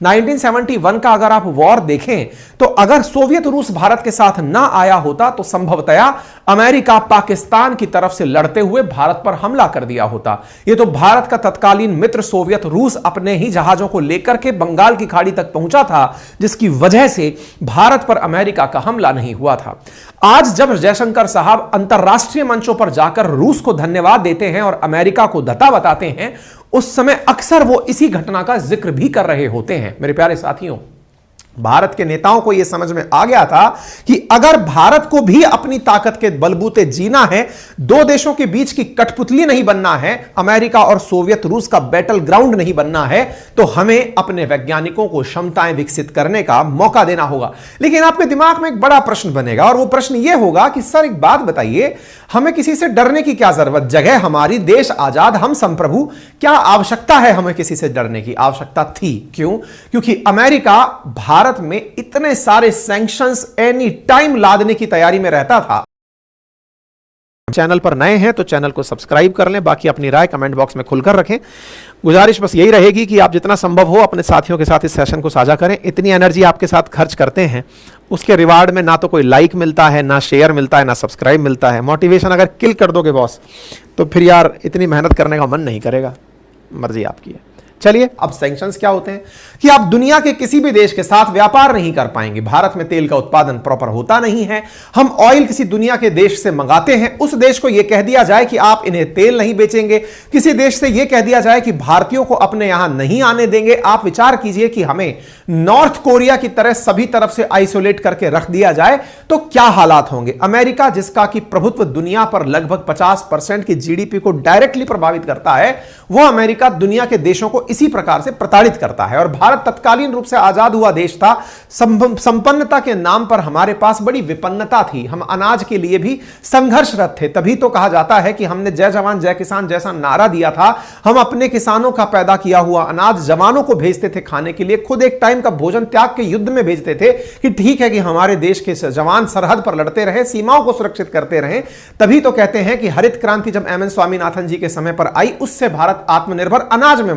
1971 का अगर आप वॉर देखें तो अगर सोवियत रूस भारत के साथ ना आया होता तो संभवतया अमेरिका पाकिस्तान की तरफ से लड़ते हुए भारत पर हमला कर दिया होता। यह तो भारत का तत्कालीन मित्र सोवियत रूस अपने ही जहाजों को लेकर के बंगाल की खाड़ी तक पहुंचा था, जिसकी वजह से भारत पर अमेरिका का हमला नहीं हुआ था। आज जब जयशंकर साहब अंतरराष्ट्रीय मंचों पर जाकर रूस को धन्यवाद देते हैं और अमेरिका को धता बताते हैं, उस समय अक्सर वो इसी घटना का जिक्र भी कर रहे होते हैं। मेरे प्यारे साथियों, भारत के नेताओं को यह समझ में आ गया था कि अगर भारत को भी अपनी ताकत के बलबूते जीना है, दो देशों के बीच की कठपुतली नहीं बनना है, अमेरिका और सोवियत रूस का बैटल ग्राउंड नहीं बनना है, तो हमें अपने वैज्ञानिकों को क्षमताएं विकसित करने का मौका देना होगा। लेकिन आपके दिमाग में एक बड़ा प्रश्न बनेगा और वो प्रश्न यह होगा कि सर एक बात बताइए, हमें किसी से डरने की क्या जरूरत? जगह हमारी, देश आजाद, हम संप्रभु, क्या आवश्यकता है हमें किसी से डरने की? आवश्यकता थी। क्यों? क्योंकि अमेरिका भारत में इतने सारे सैंक्शंस एनी टाइम लादने की तैयारी में रहता था। चैनल पर नए हैं तो चैनल को सब्सक्राइब कर लें, बाकी अपनी राय कमेंट बॉक्स में खुलकर रखें। गुजारिश बस यही रहेगी कि आप जितना संभव हो अपने साथियों के साथ इस सेशन को साझा करें। इतनी एनर्जी आपके साथ खर्च करते हैं, उसके रिवार्ड में ना तो कोई लाइक मिलता है, ना शेयर मिलता है, ना सब्सक्राइब मिलता है। मोटिवेशन अगर किल कर दोगे बॉस, तो फिर यार इतनी मेहनत करने का मन नहीं करेगा। मर्जी आपकी है। चलिए, अब सैंक्शंस क्या होते हैं कि आप दुनिया के किसी भी देश के साथ व्यापार नहीं कर पाएंगे। भारत में तेल का उत्पादन प्रॉपर होता नहीं है, हम ऑयल किसी दुनिया के देश से मंगाते हैं, उस देश को यह कह दिया जाए कि आप इन्हें तेल नहीं बेचेंगे, किसी देश से यह कह दिया जाए कि भारतीयों को अपने यहां नहीं आने देंगे। आप विचार कीजिए कि हमें नॉर्थ कोरिया की तरह सभी तरफ से आइसोलेट करके रख दिया जाए तो क्या हालात होंगे। अमेरिका, जिसका कि प्रभुत्व दुनिया पर लगभग 50% की जीडीपी को डायरेक्टली प्रभावित करता है, वह अमेरिका दुनिया के देशों को इसी प्रकार से प्रताड़ित करता है। और भारत तत्कालीन रूप से आजाद हुआ देश था, संपन्नता के नाम पर हमारे पास बड़ी विपन्नता थी, हम अनाज के लिए भी संघर्षरत थे। तभी तो कहा जाता है कि हमने जय जवान जय किसान जैसा नारा दिया था, हम अपने किसानों का पैदा किया हुआ अनाज जवानों को भेजते थे खाने के लिए, खुद एक टाइम का भोजन त्याग के युद्ध में भेजते थे कि ठीक है कि हमारे देश के जवान सरहद पर लड़ते रहे, सीमाओं को सुरक्षित करते रहे। तभी तो कहते हैं कि हरित क्रांति जब एम एन स्वामीनाथन जी के समय पर आई, उससे भारत आत्मनिर्भर अनाज में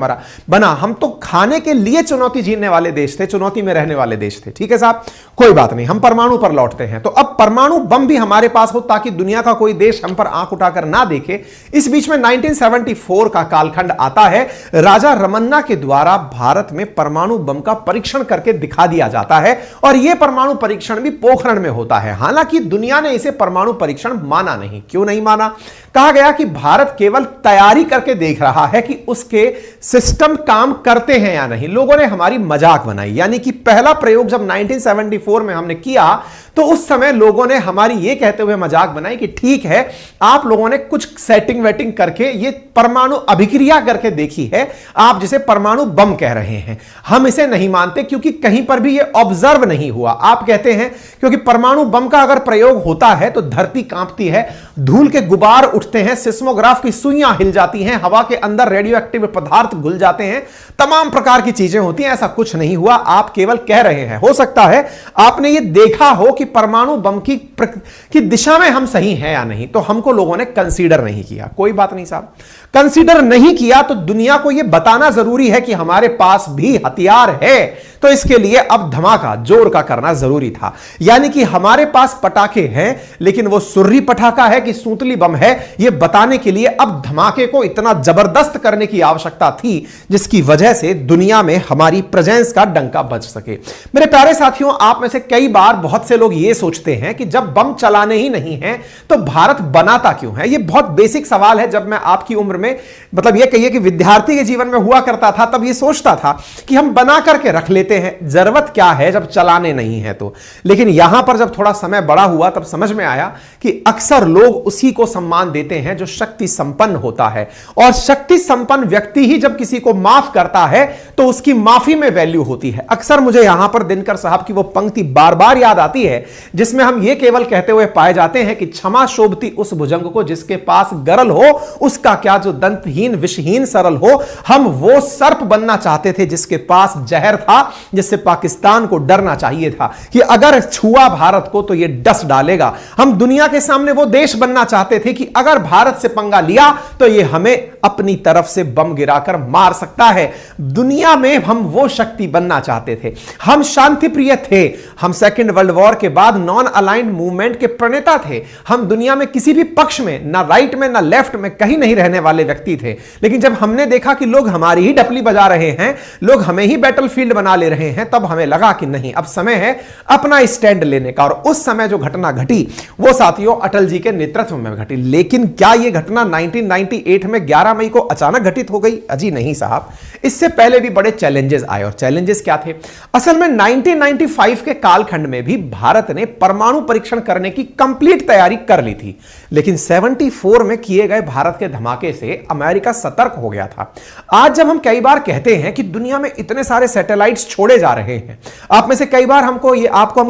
बना। हम तो खाने के लिए चुनौती झेलने वाले देश थे, चुनौती में रहने वाले देश थे। ठीक है साहब, कोई बात नहीं, हम परमाणु पर लौटते हैं। तो अब परमाणु बम भी हमारे पास हो ताकि दुनिया का कोई देश हम पर आंख उठाकर ना देखे। इस बीच में 1974 का कालखंड आता है, राजा रमन्ना के द्वारा भारत में परमाणु बम का परीक्षण करके दिखा दिया जाता है और यह परमाणु परीक्षण भी पोखरण में होता है। हालांकि दुनिया ने इसे परमाणु परीक्षण माना नहीं। क्यों नहीं माना? कहा गया कि भारत केवल तैयारी करके देख रहा है कि उसके सिस्टम काम करते हैं या नहीं। लोगों ने हमारी मजाक बनाई, यानी कि पहला प्रयोग जब 1974 में हमने किया तो उस समय लोगों ने हमारी यह कहते हुए मजाक बनाई कि ठीक है, आप लोगों ने कुछ सेटिंग वेटिंग करके ये परमाणु अभिक्रिया करके देखी है, आप जिसे परमाणु बम कह रहे हैं। हम इसे नहीं मानते क्योंकि कहीं पर भी यह ऑब्जर्व नहीं हुआ। आप कहते हैं क्योंकि परमाणु बम का अगर प्रयोग होता है तो धरती कांपती है, धूल के गुबार उठते हैं, सिस्मोग्राफ की सुइयां हिल जाती हैं, हवा के अंदर रेडियो एक्टिव पदार्थ घुल जाते हैं, तमाम प्रकार की चीजें होती हैं। ऐसा कुछ नहीं हुआ, आप केवल कह रहे हैं। हो सकता है आपने यह देखा हो कि परमाणु बम की दिशा में हम सही हैं या नहीं, तो हमको लोगों ने कंसीडर नहीं किया। कोई बात नहीं साहब, कंसीडर नहीं किया तो दुनिया को यह बताना जरूरी है कि हमारे पास भी हथियार है, तो इसके लिए अब धमाका जोर का करना जरूरी था। यानी कि हमारे पास पटाखे हैं, लेकिन वो सुर्री पटाखा है कि सूतली बम है, यह बताने के लिए अब धमाके को इतना जबरदस्त करने की आवश्यकता थी जिसकी वजह से दुनिया में हमारी प्रेजेंस का डंका बज सके। मेरे प्यारे साथियों, आप में से कई बार बहुत से लोग यह सोचते हैं कि जब बम चलाने ही नहीं है तो भारत बनाता क्यों है। यह बहुत बेसिक सवाल है। जब मैं आपकी उम्र में, मतलब यह कहिए कि विद्यार्थी के जीवन में हुआ करता था, तब यह सोचता था कि हम बना करके रख लेते हैं, जरूरत क्या है जब चलाने नहीं है तो। लेकिन यहां पर जब थोड़ा समय बड़ा हुआ तब समझ में आया कि अक्सर लोग उसी को सम्मान देते हैं जो शक्ति संपन्न होता है, और शक्ति संपन्न व्यक्ति ही जब किसी को माफ करता है तो उसकी माफी में वैल्यू होती है। अक्सर मुझे यहां पर दिनकर साहब की वो पंक्ति बार बार याद आती है जिसमें हम ये केवल कहते हुए पाए जाते हैं कि क्षमा शोभती उस भुजंग को जिसके पास गरल हो, उसका क्या जो दंतहीन विषहीन सरल हो। हम वो सर्प बनना चाहते थे जिसके पास जहर था, जिससे पाकिस्तान को डरना चाहिए था कि अगर छुआ भारत को तो यह डस डालेगा। हम दुनिया के सामने वो देश बनना चाहते थे कि अगर भारत से पंगा लिया तो यह हमें अपनी तरफ से बम गिराकर मार सकता है। दुनिया में हम वो शक्ति बनना चाहते थे, हम शांति प्रिय थे, हम सेकेंड वर्ल्ड वॉर के बाद नॉन अलाइंड मूवमेंट के प्रणेता थे, हम दुनिया में किसी भी पक्ष में, ना राइट में ना लेफ्ट में, कहीं नहीं रहने वाले व्यक्ति थे। लेकिन जब हमने देखा कि लोग हमारी ही डफली बजा रहे हैं, लोग हमें ही बैटलफील्ड बना ले रहे हैं, तब हमें लगा कि नहीं, अब समय है अपना स्टैंड लेने का। और उस समय जो घटना घटी वो साथियों अटल जी के नेतृत्व में घटी। लेकिन क्या यह घटना 1998 में 11 मई को अचानक घटित हो गई? अजी नहीं साहब, इससे पहले भी बड़े चैलेंजेस आए। और चैलेंजेस क्या थे? असल में 1995 के कालखंड में भी भारत ने परमाणु परीक्षण करने की कंप्लीट तैयारी कर ली थी, लेकिन 74 में किए गए भारत के धमाके से अमेरिका सतर्क हो गया था। आज जब हम कई बार कहते हैं कि दुनिया में इतने सारे सैटेलाइट्स छोड़े जा रहे हैं, आप में से कई बार हम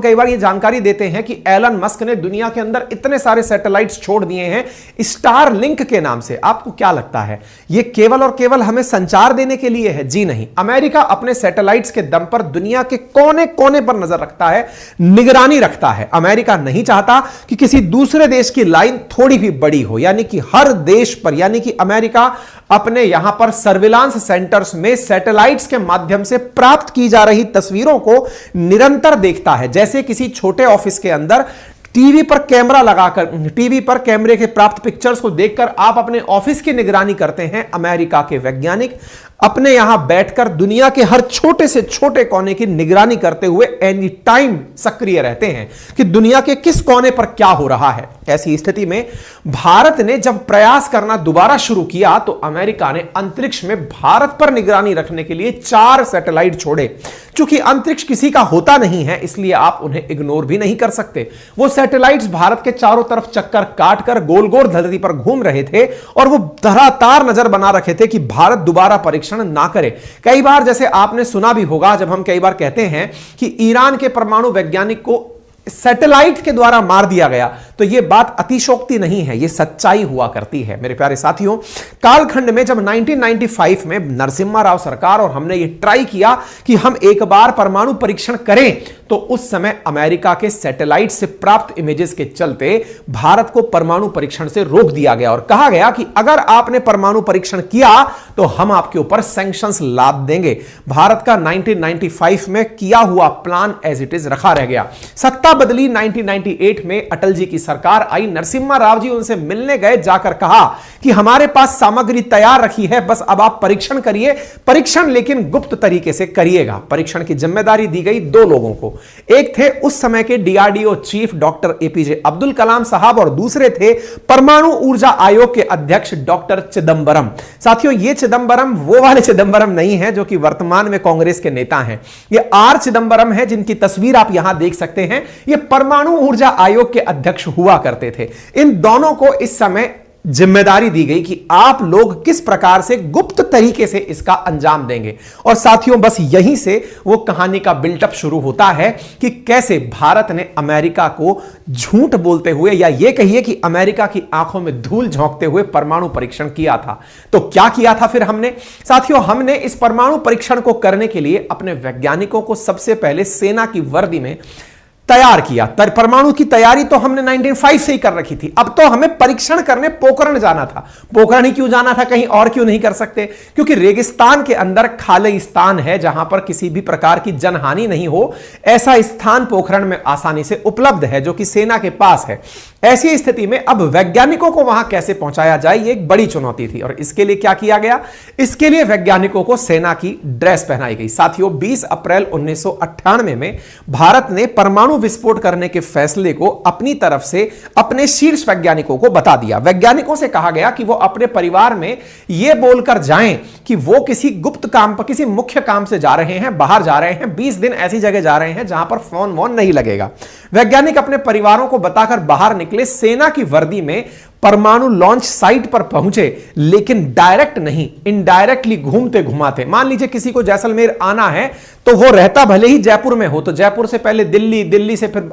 कई बार ये जानकारी देते हैं कि एलन मस्क ने दुनिया के अंदर इतने सारे सैटेलाइट्स छोड़ दिए हैं स्टार लिंक के नाम से। आपको क्या लगता है ये केवल और केवल हमें संचार देने के लिए है? जी नहीं, अमेरिका अपने सैटेलाइट्स के दम पर दुनिया के कोने कोने पर नजर रखता है, निगरानी रखता है। अमेरिका नहीं चाहता कि किसी दूसरे देश की लाइन थोड़ी भी बड़ी हो, यानी कि हर देश पर, यानी कि अमेरिका अपने यहां पर सर्विलांस सेंटर्स में सैटेलाइट्स के माध्यम से प्राप्त की जा रही तस्वीरों को निरंतर देखता है। जैसे किसी छोटे ऑफिस के अंदर टीवी पर कैमरा लगाकर, टीवी पर कैमरे के प्राप्त पिक्चर्स को देखकर आप अपने ऑफिस की निगरानी करते हैं, अमेरिका के वैज्ञानिक अपने यहां बैठकर दुनिया के हर छोटे से छोटे कोने की निगरानी करते हुए एनी टाइम सक्रिय रहते हैं कि दुनिया के किस कोने पर क्या हो रहा है। ऐसी स्थिति में भारत ने जब प्रयास करना दोबारा शुरू किया तो अमेरिका ने अंतरिक्ष में भारत पर निगरानी रखने के लिए 4 सैटेलाइट छोड़े। चूंकि अंतरिक्ष किसी का होता नहीं है, इसलिए आप उन्हें इग्नोर भी नहीं कर सकते। वो सैटेलाइट्स भारत के चारों तरफ चक्कर काटकर गोल गोल धरती पर घूम रहे थे और वो लगातार नजर बना रखे थे कि भारत दोबारा परीक्षण ना करे। कई बार जैसे आपने सुना भी होगा, जब हम कई बार कहते हैं कि ईरान के परमाणु वैज्ञानिक को सैटेलाइट के द्वारा मार दिया गया, तो यह बात अतिशोक्ति नहीं है, यह सच्चाई हुआ करती है। मेरे प्यारे साथियों, कालखंड में जब 1995 में नरसिम्हा राव सरकार और हमने यह ट्राई किया कि हम एक बार परमाणु परीक्षण करें, तो उस समय अमेरिका के सैटेलाइट से प्राप्त इमेजेस के चलते भारत को परमाणु परीक्षण से रोक दिया गया और कहा गया कि अगर आपने परमाणु परीक्षण किया तो हम आपके ऊपर सैंक्शंस लाद देंगे। भारत का 1995 में किया हुआ प्लान एज इट इज रखा रह गया। सत्ता बदली 1998 में अटल जी की सरकार आई, नरसिम्हा राव जी उनसे मिलने गए, जाकर कहा कि हमारे पास सामग्री तैयार रखी है, बस अब आप परीक्षण करिए, परीक्षण लेकिन गुप्त तरीके से करिएगा। परीक्षण की जिम्मेदारी दी गई 2 लोगों को, एक थे उस समय के DRDO chief doctor APJ Abdul Kalam साहब और दूसरे थे परमाणु ऊर्जा आयोग के अध्यक्ष डॉक्टर चिदंबरम। साथियों, ये चिदंबरम वो वाले चिदंबरम नहीं है जो कि वर्तमान में कांग्रेस के नेता हैं, ये आर चिदंबरम है जिनकी तस्वीर आप यहां देख सकते हैं। ये परमाणु ऊर्जा आयोग के अध्यक्ष हुआ करते थे। इन दोनों को इस समय जिम्मेदारी दी गई कि आप लोग किस प्रकार से गुप्त तरीके से इसका अंजाम देंगे। और साथियों, बस यहीं से वो कहानी का बिल्टअप शुरू होता है कि कैसे भारत ने अमेरिका को झूठ बोलते हुए, या ये कहिए कि अमेरिका की आंखों में धूल झोंकते हुए परमाणु परीक्षण किया था। तो क्या किया था फिर हमने? साथियों, हमने इस परमाणु परीक्षण को करने के लिए अपने वैज्ञानिकों को सबसे पहले सेना की वर्दी में तैयार किया। परमाणु की तैयारी तो हमने 1995 से ही कर रखी थी। अब तो हमें परीक्षण करने पोखरण जाना था। पोखरण ही क्यों जाना था, कहीं और क्यों नहीं कर सकते? क्योंकि रेगिस्तान के अंदर खालिस्तान है जहां पर किसी भी प्रकार की जनहानि नहीं हो, ऐसा स्थान पोखरण में आसानी से उपलब्ध है जो कि सेना के पास है। ऐसी स्थिति में अब वैज्ञानिकों को वहां कैसे पहुंचाया जाए, यह एक बड़ी चुनौती थी। और इसके लिए क्या किया गया? इसके लिए वैज्ञानिकों को सेना की ड्रेस पहनाई गई। साथियों, 20 अप्रैल 1998 में भारत ने परमाणु विस्फोट करने के फैसले को अपनी तरफ से अपने शीर्ष वैज्ञानिकों को बता दिया। वैज्ञानिकों से कहा गया कि वो अपने परिवार में यह बोलकर जाएं कि वो किसी गुप्त काम पर, किसी मुख्य काम से जा रहे हैं, बाहर जा रहे हैं, 20 दिन ऐसी जगह जा रहे हैं जहां पर फोन वोन नहीं लगेगा। वैज्ञानिक अपने परिवारों को बताकर बाहर निकले, सेना की वर्दी में परमाणु लॉन्च साइट पर पहुंचे, लेकिन डायरेक्ट नहीं, इनडायरेक्टली घूमते घुमाते। मान लीजिए किसी को जैसलमेर आना है तो वो रहता भले ही जयपुर में हो, तो जयपुर से पहले दिल्ली, दिल्ली से फिर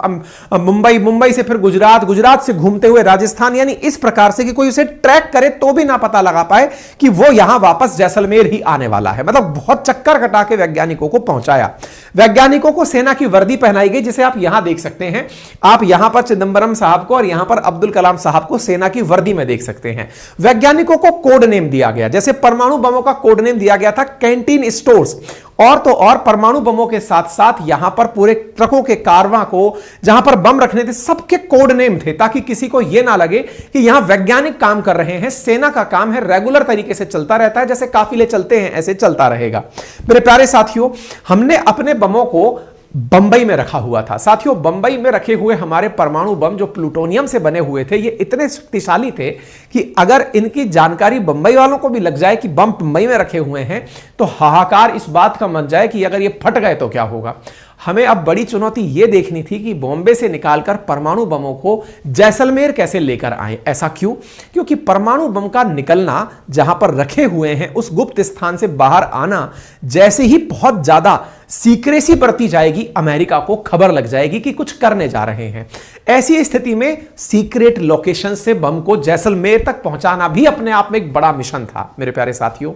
मुंबई, मुंबई से फिर गुजरात, गुजरात से घूमते हुए राजस्थान, यानी इस प्रकार से कि कोई उसे ट्रैक करे तो भी ना पता लगा पाए कि वो यहां वापस जैसलमेर ही आने वाला है। मतलब बहुत चक्कर कटा के वैज्ञानिकों को पहुंचाया। वैज्ञानिकों को सेना की वर्दी पहनाई गई, जिसे आप यहां देख सकते हैं। आप यहां पर चिदंबरम साहब को और यहां पर अब्दुल कलाम साहब को सेना की वर्दी में देख सकते हैं। वैज्ञानिकों को कोड नेम दिया गया, जैसे परमाणु बमों का कोड नेम दिया गया था कैंटीन स्टोर्स, और तो और परमाणु बमों के साथ साथ यहां पर पूरे ट्रकों के कारवां को जहां पर बम रखने थे सबके कोड नेम थे, ताकि किसी को यह ना लगे कि यहां वैज्ञानिक काम कर रहे हैं। सेना का काम है रेगुलर तरीके से चलता रहता है, जैसे काफिले चलते हैं ऐसे चलता रहेगा। मेरे प्यारे साथियों, हमने अपने बमों को बंबई में रखा हुआ था। साथियों, बंबई में रखे हुए हमारे परमाणु बम जो प्लूटोनियम से बने हुए थे, ये इतने शक्तिशाली थे कि अगर इनकी जानकारी बंबई वालों को भी लग जाए कि बम बंबई में रखे हुए हैं, तो हाहाकार इस बात का मच जाए कि अगर ये फट गए तो क्या होगा। हमें अब बड़ी चुनौती यह देखनी थी कि बॉम्बे से निकालकर परमाणु बमों को जैसलमेर कैसे लेकर आए। ऐसा क्यों? क्योंकि परमाणु बम का निकलना, जहां पर रखे हुए हैं उस गुप्त स्थान से बाहर आना, जैसे ही बहुत ज्यादा सीक्रेसी बरती जाएगी, अमेरिका को खबर लग जाएगी कि कुछ करने जा रहे हैं। ऐसी स्थिति में सीक्रेट लोकेशन से बम को जैसलमेर तक पहुंचाना भी अपने आप में एक बड़ा मिशन था। मेरे प्यारे साथियों,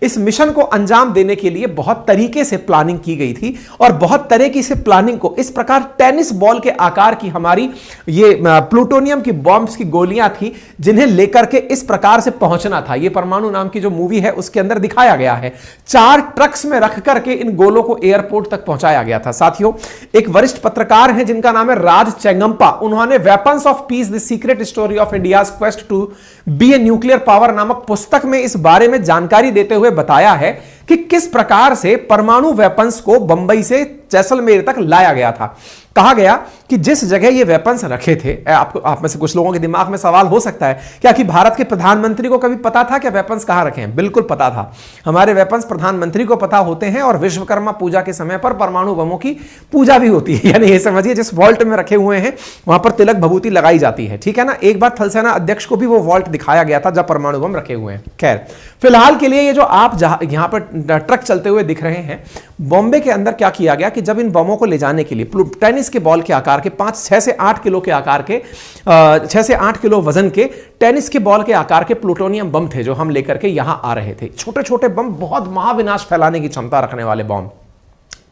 इस मिशन को अंजाम देने के लिए बहुत तरीके से प्लानिंग की गई थी, और बहुत तरीके से प्लानिंग को इस प्रकार टेनिस बॉल के आकार की हमारी ये प्लूटोनियम की बॉम्ब्स की गोलियां थी, जिन्हें लेकर के इस प्रकार से पहुंचना था। ये परमाणु नाम की जो मूवी है उसके अंदर दिखाया गया है। 4 ट्रक्स में रख करके इन गोलों को एयरपोर्ट तक पहुंचाया गया था। साथियों, एक वरिष्ठ पत्रकार हैं जिनका नाम है राज चेंगम्पा, उन्होंने weapons of peace the secret story of India's quest to be a nuclear power नामक पुस्तक में इस बारे में जानकारी देते हुए बताया है कि किस प्रकार से परमाणु वेपन्स को बंबई से जैसलमेर तक लाया गया था। कहा गया कि जिस जगह ये वेपन्स रखे थे, आप में से कुछ लोगों के दिमाग में सवाल हो सकता है क्या कि भारत के प्रधानमंत्री को कभी पता था कि वेपन्स कहां रखे हैं? बिल्कुल पता था। हमारे वेपन्स प्रधानमंत्री को पता होते हैं, और विश्वकर्मा पूजा के समय पर परमाणु बमों की पूजा भी होती है। यानी ये समझिए जिस वॉल्ट में रखे हुए हैं वहां पर तिलक भभूति लगाई जाती है, ठीक है ना। एक बार थल सेना अध्यक्ष को भी वो वॉल्ट दिखाया गया था जब परमाणु बम रखे हुए हैं। खैर, फिलहाल के लिए ये जो आप यहां पर ट्रक चलते हुए दिख रहे हैं, बॉम्बे के अंदर क्या किया गया कि जब इन बमों को ले जाने के लिए टेनिस के बॉल के आकार के 6 से 8 किलो के आकार के 6 से 8 किलो वजन के टेनिस के बॉल के आकार के प्लूटोनियम बम थे जो हम लेकर के यहां आ रहे थे। छोटे छोटे बम, बहुत महाविनाश फैलाने की क्षमता रखने वाले बम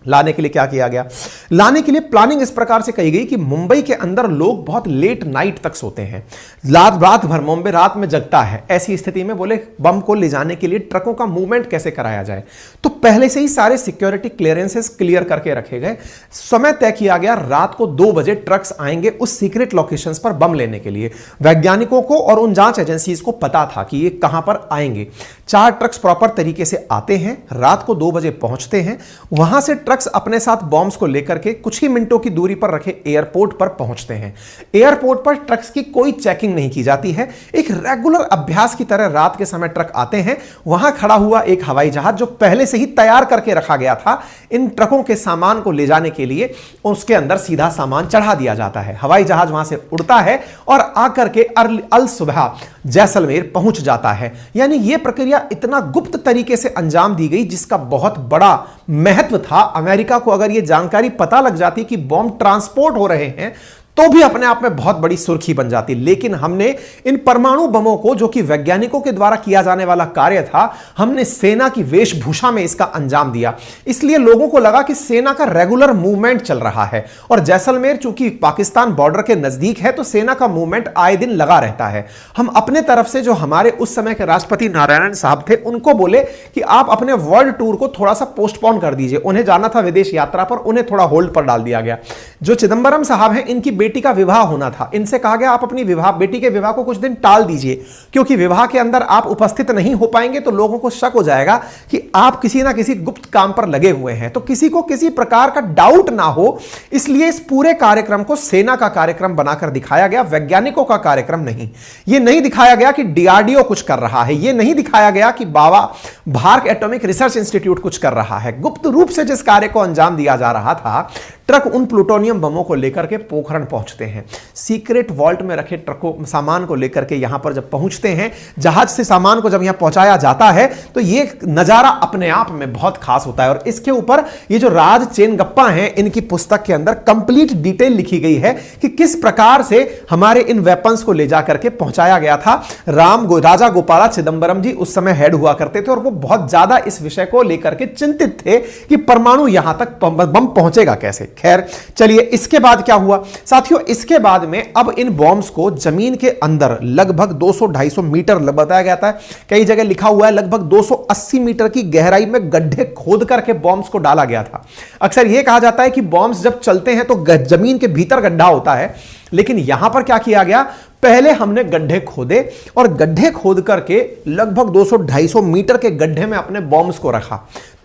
लाने के लिए क्या किया गया? लाने के लिए प्लानिंग इस प्रकार से कही गई कि मुंबई के अंदर लोग बहुत लेट नाइट तक सोते हैं, रात भर मुंबई रात में जगता है। ऐसी स्थिति में बोले बम को ले जाने के लिए ट्रकों का मूवमेंट कैसे कराया जाए, तो पहले से ही सारे सिक्योरिटी क्लियरेंसेस क्लियर करके रखे गए। समय तय किया गया, रात को 2 बजे ट्रक्स आएंगे उस सीक्रेट लोकेशंस पर बम लेने के लिए। वैज्ञानिकों को और उन जांच एजेंसीज को पता था कि ये कहां पर आएंगे। 4 ट्रक्स प्रॉपर तरीके से आते हैं, रात को 2 बजे पहुंचते हैं, वहां से ट्रक्स अपने साथ बॉम्ब्स को लेकर के कुछ ही मिनटों की दूरी पर रखे एयरपोर्ट पर पहुंचते हैं। एयरपोर्ट पर ट्रक्स की कोई चेकिंग नहीं की जाती है। एक रेगुलर अभ्यास की तरह रात के समय ट्रक आते हैं, वहां खड़ा हुआ एक हवाई जहाज जो पहले से ही तैयार करके रखा गया था इन ट्रकों के सामान को ले जाने के लिए, उसके अंदर सीधा सामान चढ़ा दिया जाता है। हवाई जहाज वहां से उड़ता है और आकर के अल सुबह जैसलमेर पहुंच जाता है। यानी यह प्रक्रिया इतना गुप्त तरीके से अंजाम दी गई जिसका बहुत बड़ा महत्व था। अमेरिका को अगर यह जानकारी पता लग जाती कि बॉम्ब ट्रांसपोर्ट हो रहे हैं तो भी अपने आप में बहुत बड़ी सुर्खी बन जाती। लेकिन हमने इन परमाणु बमों को, जो कि वैज्ञानिकों के द्वारा किया जाने वाला कार्य था, हमने सेना की वेशभूषा में इसका अंजाम दिया। इसलिए लोगों को लगा कि सेना का रेगुलर मूवमेंट चल रहा है, और जैसलमेर चूंकि पाकिस्तान बॉर्डर के नजदीक है तो सेना का मूवमेंट आए दिन लगा रहता है। हम अपने तरफ से जो हमारे उस समय के राष्ट्रपति नारायण साहब थे उनको बोले कि आप अपने वर्ल्ड टूर को थोड़ा सा पोस्टपोन कर दीजिए। उन्हें जाना था विदेश यात्रा पर, उन्हें थोड़ा होल्ड पर डाल दिया गया। जो चिदंबरम साहब हैं, इनकी बेटी का विवाह होना था, इनसे कहा गया आप अपनी बेटी के विवाह को कुछ दिन टाल दीजिए, क्योंकि विवाह के अंदर आप उपस्थित नहीं हो पाएंगे तो लोगों को शक हो जाएगा कि आप किसी ना किसी गुप्त काम पर लगे हुए हैं, तो किसी को किसी प्रकार का डाउट ना हो। इसलिए इस पूरे कार्यक्रम को सेना का कार्यक्रम बनाकर दिखाया गया, वैज्ञानिकों का कार्यक्रम नहीं। यह नहीं दिखाया गया कि डीआरडीओ कुछ कर रहा है, यह नहीं दिखाया गया कि भारत एटॉमिक रिसर्च इंस्टीट्यूट कुछ कर रहा है। गुप्त रूप से जिस कार्य को अंजाम दिया जा रहा था, ट्रक उन प्लूटोनियम बमों को लेकर के पोखरण पहुंचते हैं। सीक्रेट वॉल्ट में रखे ट्रकों सामान को लेकर के यहां पर जब पहुंचते हैं, जहाज से सामान को जब यहां पहुंचाया जाता है, तो ये नजारा अपने आप में बहुत खास होता है। और इसके ऊपर ये जो राज चेनगप्पा हैं, इनकी पुस्तक के अंदर कंप्लीट डिटेल लिखी गई है कि किस प्रकार से हमारे इन वेपन्स को ले जाकर के पहुंचाया गया था। राजा गोपाला चिदंबरम जी उस समय हेड हुआ करते थे और वो बहुत ज्यादा इस विषय को लेकर के चिंतित थे कि परमाणु यहां तक बम पहुंचेगा कैसे। खैर चलिए, इसके बाद क्या हुआ साथियों, इसके बाद में अब इन बॉम्ब्स को जमीन के अंदर लगभग 200-250 मीटर बताया गया था, कई जगह लिखा हुआ है लगभग 280 मीटर की गहराई में गड्ढे खोद करके बॉम्ब्स को डाला गया था। अक्सर यह कहा जाता है कि बॉम्ब्स जब चलते हैं तो जमीन के भीतर गड्ढा होता है, लेकिन यहां पर क्या किया गया, पहले हमने गड्ढे खोदे और गड्ढे खोद करके लगभग 200-250 मीटर के गड्ढे में अपने बॉम्ब्स को रखा,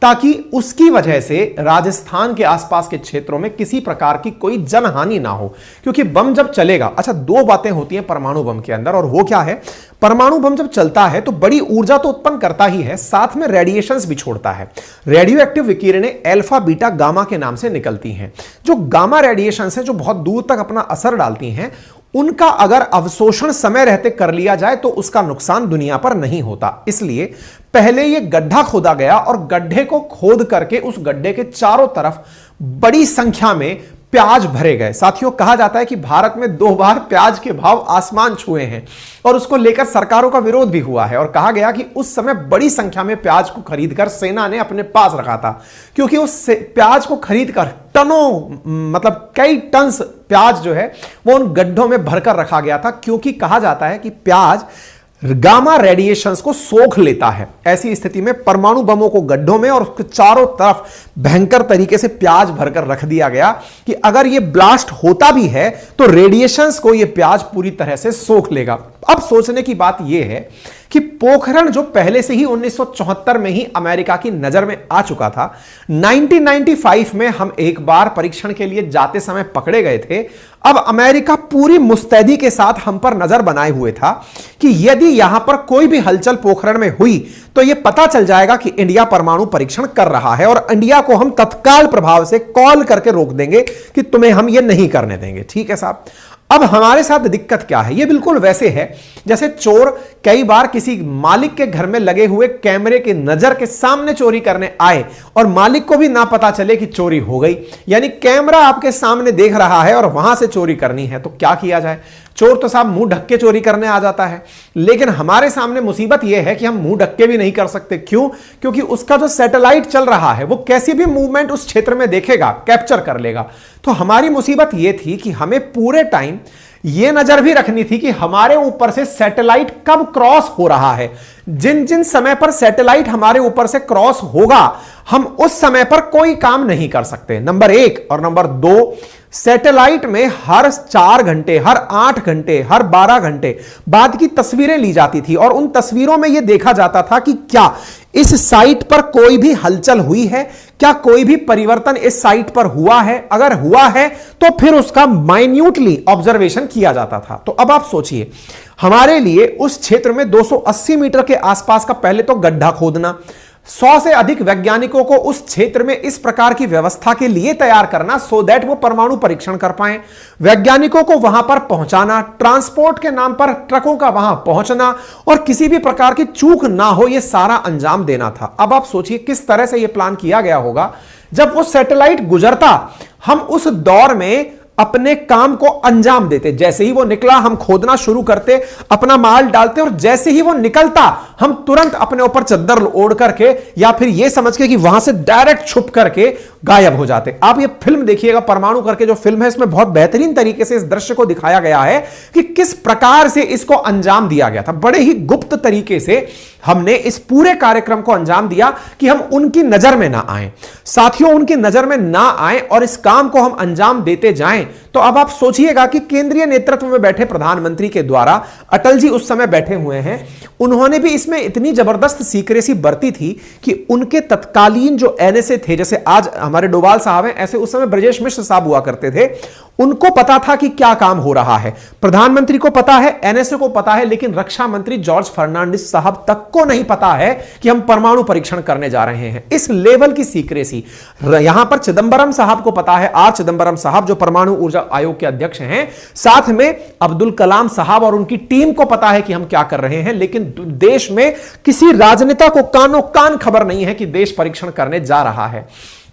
ताकि उसकी वजह से राजस्थान के आसपास के क्षेत्रों में किसी प्रकार की कोई जनहानि ना हो। क्योंकि बम जब चलेगा, अच्छा दो बातें होती हैं परमाणु बम के अंदर, और वो क्या है, परमाणु बम जब चलता है तो बड़ी ऊर्जा तो उत्पन्न करता ही है, साथ में रेडिएशंस भी छोड़ता है। रेडियो एक्टिव विकिरणें अल्फा बीटा गामा के नाम से निकलती हैं। जो गामा रेडिएशंस हैं, जो बहुत दूर तक अपना असर डालती हैं, उनका अगर अवशोषण समय रहते कर लिया जाए तो उसका नुकसान दुनिया पर नहीं होता। इसलिए पहले यह गड्ढा खोदा गया और गड्ढे को खोद करके उस गड्ढे के चारों तरफ बड़ी संख्या में प्याज भरे गए। साथियों, कहा जाता है कि भारत में 2 बार प्याज के भाव आसमान छुए हैं और उसको लेकर सरकारों का विरोध भी हुआ है, और कहा गया कि उस समय बड़ी संख्या में प्याज को खरीदकर सेना ने अपने पास रखा था, क्योंकि उस प्याज को खरीदकर टनों, मतलब कई टन प्याज जो है वो उन गड्ढों में भरकर रखा गया था, क्योंकि कहा जाता है कि प्याज गामा रेडिएशंस को सोख लेता है। ऐसी स्थिति में परमाणु बमों को गड्ढों में और उसके चारों तरफ भयंकर तरीके से प्याज भरकर रख दिया गया कि अगर ये ब्लास्ट होता भी है तो रेडिएशंस को ये प्याज पूरी तरह से सोख लेगा। अब सोचने की बात यह है कि पोखरण जो पहले से ही 1974 में ही अमेरिका की नजर में आ चुका था, 1995 में हम एक बार परीक्षण के लिए जाते समय पकड़े गए थे। अब अमेरिका पूरी मुस्तैदी के साथ हम पर नजर बनाए हुए था कि यदि यहां पर कोई भी हलचल पोखरण में हुई तो यह पता चल जाएगा कि इंडिया परमाणु परीक्षण कर रहा है, और इंडिया को हम तत्काल प्रभाव से कॉल करके रोक देंगे कि तुम्हें हम यह नहीं करने देंगे। ठीक है साहब। अब हमारे साथ दिक्कत क्या है, ये बिल्कुल वैसे है जैसे चोर कई बार किसी मालिक के घर में लगे हुए कैमरे के नजर के सामने चोरी करने आए और मालिक को भी ना पता चले कि चोरी हो गई। यानी कैमरा आपके सामने देख रहा है और वहां से चोरी करनी है, तो क्या किया जाए। चोर तो साहब मुंह ढक के चोरी करने आ जाता है, लेकिन हमारे सामने मुसीबत यह है कि हम मुंह ढक के भी नहीं कर सकते। क्यों? क्योंकि उसका जो सैटेलाइट चल रहा है वो कैसी भी मूवमेंट उस क्षेत्र में देखेगा, कैप्चर कर लेगा। तो हमारी मुसीबत यह थी कि हमें पूरे टाइम यह नजर भी रखनी थी कि हमारे ऊपर से सैटेलाइट कब क्रॉस हो रहा है। जिन जिन समय पर सैटेलाइट हमारे ऊपर से क्रॉस होगा, हम उस समय पर कोई काम नहीं कर सकते, नंबर 1। और नंबर 2, सैटेलाइट में हर 4 घंटे, हर 8 घंटे, हर 12 घंटे बाद की तस्वीरें ली जाती थी, और उन तस्वीरों में यह देखा जाता था कि क्या इस साइट पर कोई भी हलचल हुई है, क्या कोई भी परिवर्तन इस साइट पर हुआ है। अगर हुआ है तो फिर उसका माइन्यूटली ऑब्जर्वेशन किया जाता था। तो अब आप सोचिए, हमारे लिए उस क्षेत्र में 280 मीटर के आसपास का पहले तो गड्ढा खोदना, 100 से अधिक वैज्ञानिकों को उस क्षेत्र में इस प्रकार की व्यवस्था के लिए तैयार करना सो दैट वो परमाणु परीक्षण कर पाए, वैज्ञानिकों को वहां पर पहुंचाना, ट्रांसपोर्ट के नाम पर ट्रकों का वहां पहुंचना, और किसी भी प्रकार की चूक ना हो, यह सारा अंजाम देना था। अब आप सोचिए किस तरह से यह प्लान किया गया होगा। जब वो सैटेलाइट गुजरता, हम उस दौर में अपने काम को अंजाम देते। जैसे ही वो निकला हम खोदना शुरू करते, अपना माल डालते, और जैसे ही वो निकलता हम तुरंत अपने ऊपर चद्दर ओढ़ करके या फिर ये समझ के कि वहां से डायरेक्ट छुप करके गायब हो जाते। आप ये फिल्म देखिएगा, परमाणु करके जो फिल्म है, इसमें बहुत बेहतरीन तरीके से इस दृश्य को दिखाया गया है कि किस प्रकार से इसको अंजाम दिया गया था। बड़े ही गुप्त तरीके से हमने इस पूरे कार्यक्रम को अंजाम दिया कि हम उनकी नजर में ना आए। साथियों, उनकी नजर में ना आए और इस काम को हम अंजाम देते जाएं, तो अब आप सोचिएगा कि केंद्रीय नेतृत्व में बैठे प्रधानमंत्री के द्वारा अटल जी उस समय बैठे हुए हैं, उन्होंने भी इसमें इतनी जबरदस्त सीक्रेसी बरती थी कि उनके तत्कालीन जो एनएसए थे, जैसे आज हमारे डोभाल साहब हैं, ऐसे उस समय ब्रजेश मिश्र साहब हुआ करते थे, उनको पता था कि क्या काम हो रहा है, प्रधानमंत्री को पता है, एनएसए को पता है, लेकिन रक्षा मंत्री जॉर्ज फर्नांडिस साहब तक को नहीं पता है कि हम परमाणु परीक्षण करने जा रहे हैं। इस लेवल की सीक्रेसी यहां पर चिदंबरम साहब को पता है, आर चिदंबरम साहब जो परमाणु ऊर्जा आयोग के अध्यक्ष हैं, साथ में अब्दुल कलाम साहब और उनकी टीम को पता है कि हम क्या कर रहे हैं, लेकिन देश में किसी राजनेता को कानो कान खबर नहीं है कि देश परीक्षण करने जा रहा है।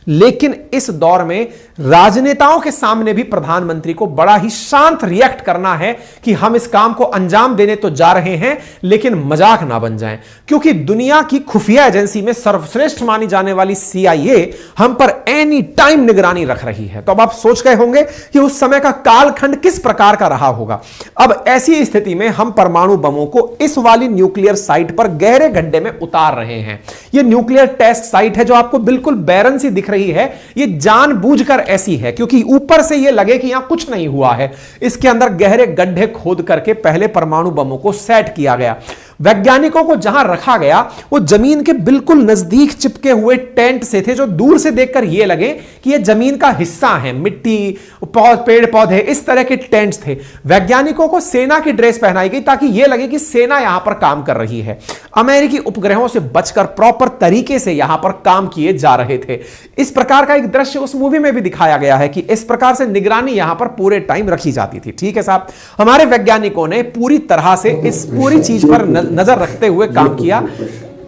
लेकिन इस दौर में राजनेताओं के सामने भी प्रधानमंत्री को बड़ा ही शांत रिएक्ट करना है कि हम इस काम को अंजाम देने तो जा रहे हैं, लेकिन मजाक ना बन जाएं, क्योंकि दुनिया की खुफिया एजेंसी में सर्वश्रेष्ठ मानी जाने वाली CIA हम पर एनी टाइम निगरानी रख रही है। तो अब आप सोच गए होंगे कि उस समय का कालखंड किस प्रकार का रहा होगा। अब ऐसी स्थिति में हम परमाणु बमों को इस वाली न्यूक्लियर साइट पर गहरे गड्ढे में उतार रहे हैं। यह न्यूक्लियर टेस्ट साइट है जो आपको बिल्कुल बैरन सी दिख रही है, ये जानबूझकर ऐसी है क्योंकि ऊपर से ये लगे कि यहां कुछ नहीं हुआ है। इसके अंदर गहरे गड्ढे खोद करके पहले परमाणु बमों को सेट किया गया। वैज्ञानिकों को जहां रखा गया वो जमीन के बिल्कुल नजदीक चिपके हुए टेंट से थे, जो दूर से देखकर यह लगे कि यह जमीन का हिस्सा है, मिट्टी, पेड़ पौधे, इस तरह के टेंट्स थे। वैज्ञानिकों को सेना की ड्रेस पहनाई गई ताकि यह लगे कि सेना यहां पर काम कर रही है। अमेरिकी उपग्रहों से बचकर प्रॉपर तरीके से यहां पर काम किए जा रहे थे। इस प्रकार का एक दृश्य उस मूवी में भी दिखाया गया है कि इस प्रकार से निगरानी यहां पर पूरे टाइम रखी जाती थी। ठीक है साहब, हमारे वैज्ञानिकों ने पूरी तरह से इस पूरी चीज पर नजर रखते हुए काम किया।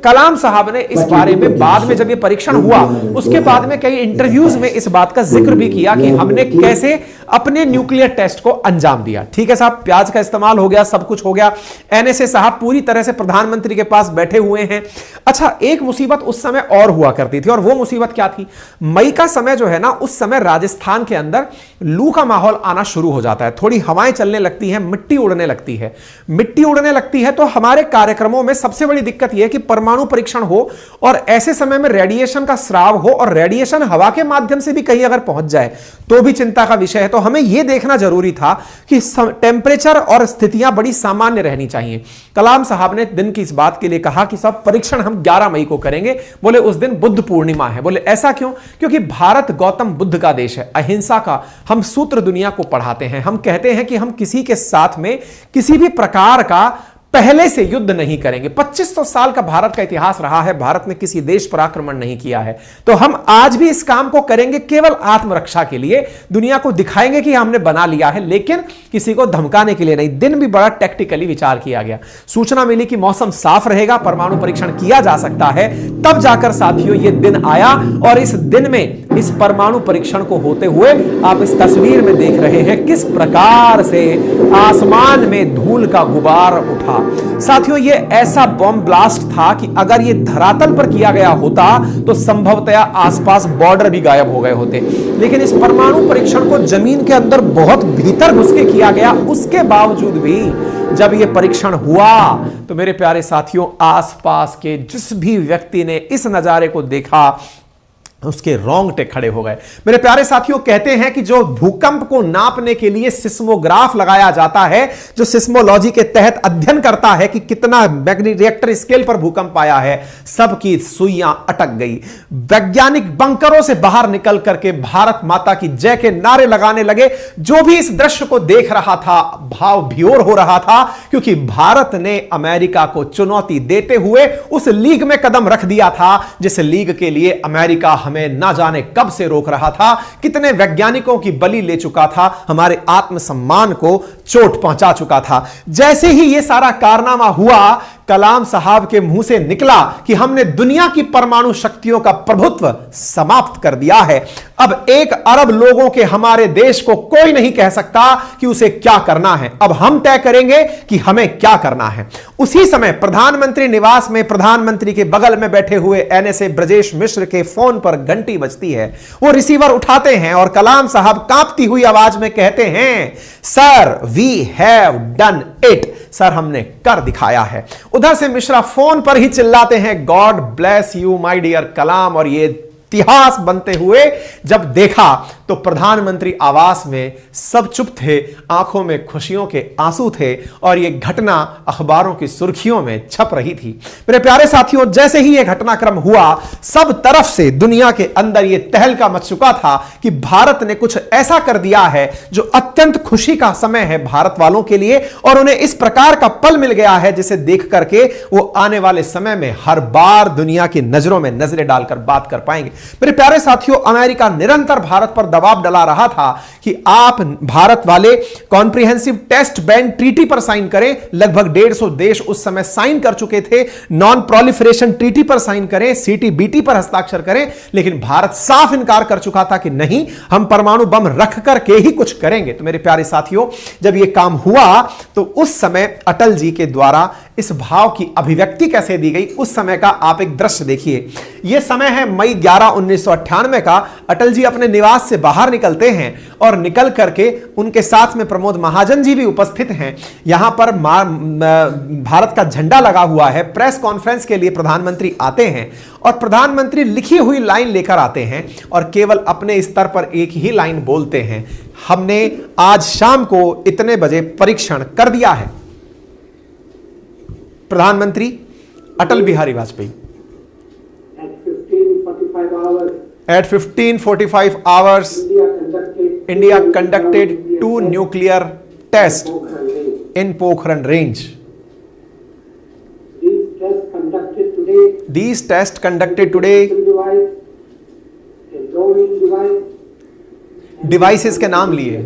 कलाम साहब ने इस बारे में बाद में जब ये परीक्षण हुआ उसके बाद में कई इंटरव्यूज में इस बात का जिक्र भी किया कि हमने कैसे अपने न्यूक्लियर टेस्ट को अंजाम दिया। ठीक है साहब, प्याज का इस्तेमाल हो गया, सब कुछ हो गया। एनएसए साहब पूरी तरह से प्रधानमंत्री के पास बैठे हुए हैं। अच्छा, एक मुसीबत उस समय और हुआ करती थी, और वो मुसीबत क्या थी? मई का समय जो है ना, उस समय राजस्थान के अंदर लू का माहौल आना शुरू हो जाता है, थोड़ी हवाएं चलने लगती हैं, मिट्टी उड़ने लगती है। मिट्टी उड़ने लगती है तो हमारे कार्यक्रमों में सबसे बड़ी दिक्कत यह है कि परमाणु परीक्षण हो और ऐसे समय में रेडिएशन का स्राव हो, और रेडिएशन हवा के माध्यम से भी कहीं अगर पहुंच जाए तो भी चिंता का विषय है। तो हमें यह देखना जरूरी था कि टेम्परेचर और स्थितियां बड़ी सामान्य रहनी चाहिए। कलाम साहब ने दिन की इस बात के लिए कहा कि सब परीक्षण हम 11 मई को करेंगे। बोले उस दिन बुद्ध पूर्णिमा है। बोले ऐसा क्यों? क्योंकि भारत गौतम बुद्ध का देश है, अहिंसा का। हम सूत्र दुनिया को पढ़ाते हैं। हम कहते हैं कि हम किसी के साथ में किसी भी प्रकार का पहले से युद्ध नहीं करेंगे। 2500 साल का भारत का इतिहास रहा है, भारत ने किसी देश पर आक्रमण नहीं किया है। तो हम आज भी इस काम को करेंगे केवल आत्मरक्षा के लिए, दुनिया को दिखाएंगे कि हमने बना लिया है, लेकिन किसी को धमकाने के लिए नहीं। दिन भी बड़ा टैक्टिकली विचार किया गया। सूचना मिली कि मौसम साफ रहेगा, परमाणु परीक्षण किया जा सकता है, तब जाकर साथियों ये दिन आया। और इस दिन में इस परमाणु परीक्षण को होते हुए आप इस तस्वीर में देख रहे हैं किस प्रकार से आसमान में धूल का गुबार उठा। साथियों, ये ऐसा बॉम्ब ब्लास्ट था कि अगर ये धरातल पर किया गया होता तो संभवतया आसपास बॉर्डर भी गायब हो गए होते। लेकिन इस परमाणु परीक्षण को जमीन के अंदर बहुत भीतर घुस के किया गया। उसके बावजूद भी जब यह परीक्षण हुआ तो मेरे प्यारे साथियों, आसपास के जिस भी व्यक्ति ने इस नजारे को देखा उसके रोंगटे खड़े हो गए। मेरे प्यारे साथियों, कहते हैं कि जो भूकंप को नापने के लिए सिस्मोग्राफ लगाया जाता है, जो सिस्मोलॉजी के तहत अध्ययन करता है कि कितना रिएक्टर स्केल पर भूकंप आया है, सबकी सुइयां अटक गई। वैज्ञानिक बंकरों से बाहर निकल करके भारत माता की जय के नारे लगाने लगे। जो भी इस दृश्य को देख रहा था भाव विभोर हो रहा था, क्योंकि भारत ने अमेरिका को चुनौती देते हुए उस लीग में कदम रख दिया था जिस लीग के लिए अमेरिका हमें ना जाने कब से रोक रहा था, कितने वैज्ञानिकों की बलि ले चुका था, हमारे आत्मसम्मान को चोट पहुंचा चुका था। जैसे ही यह सारा कारनामा हुआ, कलाम साहब के मुंह से निकला कि हमने दुनिया की परमाणु शक्तियों का प्रभुत्व समाप्त कर दिया है। अब 1 अरब लोगों के हमारे देश को कोई नहीं कह सकता कि उसे क्या करना है। अब हम तय करेंगे कि हमें क्या करना है। उसी समय प्रधानमंत्री निवास में प्रधानमंत्री के बगल में बैठे हुए एनएसए ब्रजेश मिश्र के फोन पर घंटी बजती है। वो रिसीवर उठाते हैं और कलाम साहब कांपती हुई आवाज में कहते हैं, sir we have done it. Sir, हमने कर दिखाया है। उधर से मिश्रा फोन पर ही चिल्लाते हैं, God bless you my dear Kalam. और ये इतिहास बनते हुए जब देखा तो प्रधानमंत्री आवास में सब चुप थे, आंखों में खुशियों के आंसू थे और यह घटना अखबारों की सुर्खियों में छप रही थी। मेरे प्यारे साथियों, जैसे ही यह घटनाक्रम हुआ, सब तरफ से दुनिया के अंदर यह तहलका मच चुका था कि भारत ने कुछ ऐसा कर दिया है जो अत्यंत खुशी का समय है भारत वालों के लिए, और उन्हें इस प्रकार का पल मिल गया है जिसे देख करके वो आने वाले समय में हर बार दुनिया की नजरों में नजरें डालकर बात कर पाएंगे। मेरे प्यारे साथियों, अमेरिका निरंतर भारत पर दबाव डाला रहा था कि आप भारत वाले कॉम्प्रिहेंसिव टेस्ट बैन ट्रीटी पर साइन करें। लगभग 150 देश उस समय साइन कर चुके थे। नॉन प्रोलिफरेशन ट्रीटी पर साइन करें, सीटीबीटी पर हस्ताक्षर करें, लेकिन भारत साफ इनकार कर चुका था कि नहीं, हम परमाणु बम रख करके ही कुछ करेंगे। तो मेरे प्यारे साथियों, जब यह काम हुआ तो उस समय अटल जी के द्वारा इस भाव की अभिव्यक्ति कैसे दी गई, उस समय का आप एक दृश्य देखिए। यह समय है मई 11, 1998 का। अटल जी अपने निवास से बाहर निकलते हैं और निकल करके उनके साथ में प्रमोद महाजन जी भी उपस्थित हैं। यहां पर भारत का झंडा लगा हुआ है। प्रेस कॉन्फ्रेंस के लिए प्रधानमंत्री आते हैं और प्रधानमंत्री लिखी हुई लाइन लेकर आते हैं और केवल अपने स्तर पर एक ही लाइन बोलते हैं, हमने आज शाम को इतने बजे परीक्षण कर दिया है। प्रधानमंत्री Atal Bihari Vajpayee at 15:45 hours India conducted 2 nuclear tests in Pokhran range. These tests conducted today. Devices के नाम लिए।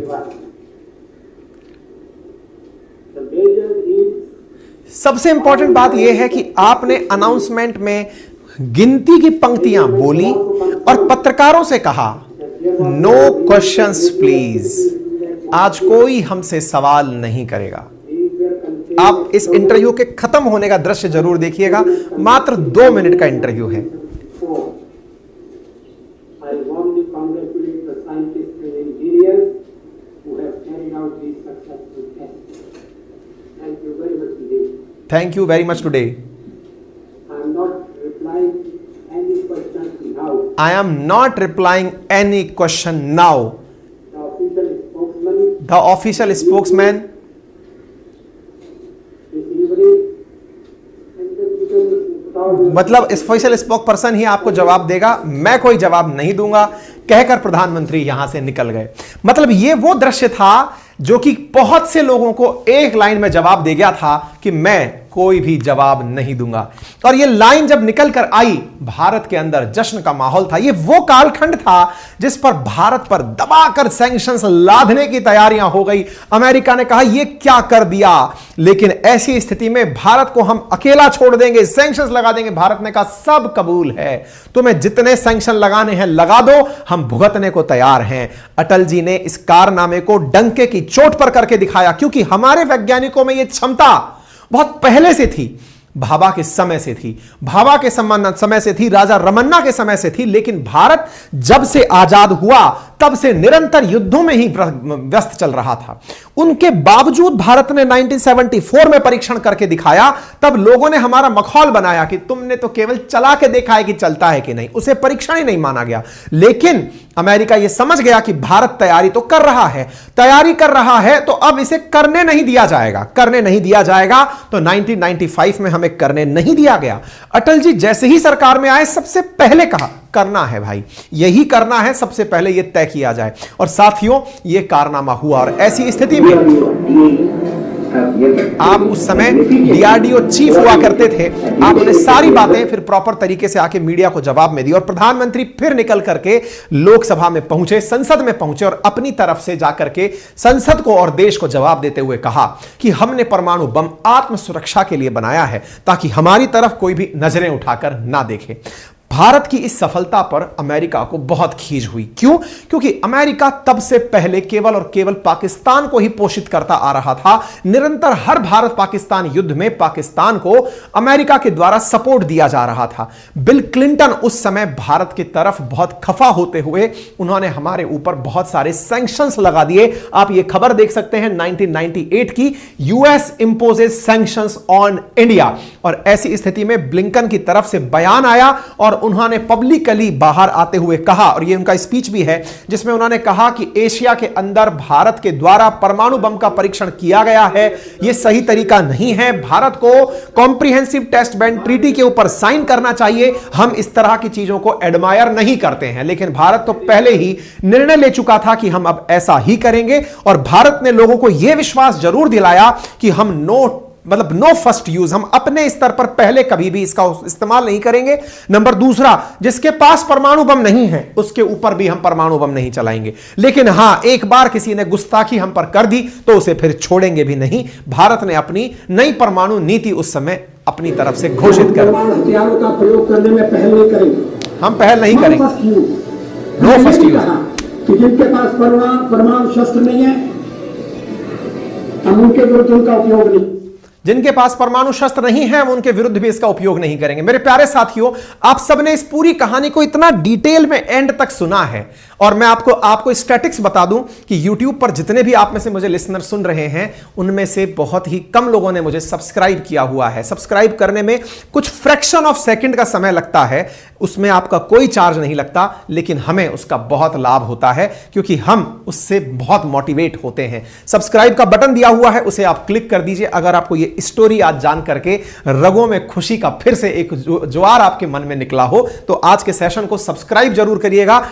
सबसे इंपॉर्टेंट बात यह है कि आपने अनाउंसमेंट में गिनती की पंक्तियां बोली और पत्रकारों से कहा, नो क्वेश्चंस प्लीज, आज कोई हमसे सवाल नहीं करेगा। आप इस इंटरव्यू के खत्म होने का दृश्य जरूर देखिएगा, मात्र 2 मिनट का इंटरव्यू है। Thank you very much today. I am not replying any question now. The official spokesman. मतलब ऑफिशियल स्पोक पर्सन ही आपको जवाब देगा, मैं कोई जवाब नहीं दूंगा, कहकर प्रधानमंत्री यहां से निकल गए। मतलब यह वो दृश्य था जो कि बहुत से लोगों को एक लाइन में जवाब दे गया था कि मैं कोई भी जवाब नहीं दूंगा। और यह लाइन जब निकल कर आई, भारत के अंदर जश्न का माहौल था। यह वो कालखंड था जिस पर भारत पर दबाकर सैंक्शंस लादने की तैयारियां हो गई। अमेरिका ने कहा यह क्या कर दिया, लेकिन ऐसी स्थिति में भारत को हम अकेला छोड़ देंगे, सैंक्शंस लगा देंगे। भारत ने कहा सब कबूल है, तुम्हें जितने सैंक्शन लगाने हैं लगा दो, हम भुगतने को तैयार हैं। अटल जी ने इस कारनामे को डंके की चोट पर करके दिखाया, क्योंकि हमारे वैज्ञानिकों में यह क्षमता बहुत पहले से थी, भाभा के समय से थी, भाभा के समय से थी, राजा रमन्ना के समय से थी। लेकिन भारत जब से आजाद हुआ तब से निरंतर युद्धों में ही व्यस्त चल रहा था। उनके बावजूद भारत ने 1974 में परीक्षण करके दिखाया। तब लोगों ने हमारा मखौल बनाया कि तुमने तो केवल चला के देखा है कि चलता है कि नहीं, उसे परीक्षण ही नहीं माना गया। लेकिन अमेरिका यह समझ गया कि भारत तैयारी तो कर रहा है, तैयारी कर रहा है, तो अब इसे करने नहीं दिया जाएगा, करने नहीं दिया जाएगा। तो 1995 में हमें करने नहीं दिया गया। अटल जी जैसे ही सरकार में आए, सबसे पहले कहा करना है भाई, यही करना है, सबसे पहले यह तय किया जाए। और साथियों, यह कारनामा हुआ। और ऐसी स्थिति में आप उस समय डीआरडीओ चीफ हुआ करते थे, आप उन्हें सारी बातें फिर प्रॉपर तरीके से आके मीडिया को जवाब में दी। और प्रधानमंत्री फिर निकल करके लोकसभा में पहुंचे, संसद में पहुंचे और अपनी तरफ से जाकर के संसद को और देश को जवाब देते हुए कहा कि हमने परमाणु बम आत्म सुरक्षा के लिए बनाया है, ताकि हमारी तरफ कोई भी नजरें उठाकर ना देखे। भारत की इस सफलता पर अमेरिका को बहुत खीज हुई। क्यों? क्योंकि अमेरिका तब से पहले केवल और केवल पाकिस्तान को ही पोषित करता आ रहा था। निरंतर हर भारत पाकिस्तान युद्ध में पाकिस्तान को अमेरिका के द्वारा सपोर्ट दिया जा रहा था। बिल क्लिंटन उस समय भारत की तरफ बहुत खफा होते हुए उन्होंने हमारे ऊपर बहुत सारे सैंक्शंस लगा दिए। आप ये खबर देख सकते हैं 1998 की, US imposes sanctions on India. और ऐसी स्थिति में ब्लिंकन की तरफ से बयान आया और उन्होंने पब्लिकली बाहर आते हुए कहा, और ये उनका स्पीच भी है जिसमें उन्होंने कहा कि एशिया के अंदर भारत के द्वारा परमाणु बम का परीक्षण किया गया है, यह सही तरीका नहीं है। भारत को कॉम्प्रिहेंसिव टेस्ट बैन ट्रीटी के ऊपर साइन करना चाहिए। हम इस तरह की चीजों को एडमायर नहीं करते हैं, लेकिन भारत तो पहले ही निर्णय ले चुका था कि हम अब ऐसा ही करेंगे। और भारत ने लोगों को यह विश्वास जरूर दिलाया कि हम नो फर्स्ट यूज, हम अपने स्तर पर पहले कभी भी इसका इस्तेमाल नहीं करेंगे। नंबर दूसरा, जिसके पास परमाणु बम नहीं है उसके ऊपर भी हम परमाणु बम नहीं चलाएंगे। लेकिन हां, एक बार किसी ने गुस्ताखी हम पर कर दी तो उसे फिर छोड़ेंगे भी नहीं। भारत ने अपनी नई परमाणु नीति उस समय अपनी तरफ से घोषित कर, हथियारों का प्रयोग करने में पहल नहीं करेंगे, हम पहल नहीं करेंगे। नो फर्स्ट यूज, कि जिनके पास परमाणु शस्त्र नहीं है हम उनके विरुद्ध उनका उपयोग नहीं, जिनके पास परमाणु शस्त्र नहीं है वो उनके विरुद्ध भी इसका उपयोग नहीं करेंगे। मेरे प्यारे साथियों, आप सबने इस पूरी कहानी को इतना डिटेल में एंड तक सुना है, और मैं आपको स्टैटिक्स बता दूं कि YouTube पर जितने भी आप में से मुझे लिसनर सुन रहे हैं उनमें से बहुत ही कम लोगों ने मुझे सब्सक्राइब किया हुआ है। सब्सक्राइब करने में कुछ फ्रैक्शन ऑफ सेकंड का समय लगता है, उसमें आपका कोई चार्ज नहीं लगता, लेकिन हमें उसका बहुत लाभ होता है क्योंकि हम उससे बहुत मोटिवेट होते हैं। सब्सक्राइब का बटन दिया हुआ है, उसे आप क्लिक कर दीजिए। अगर आपको ये स्टोरी आज जान करके रगों में खुशी का फिर से एक ज्वार आपके मन में निकला हो तो आज के सेशन को सब्सक्राइब जरूर करिएगा।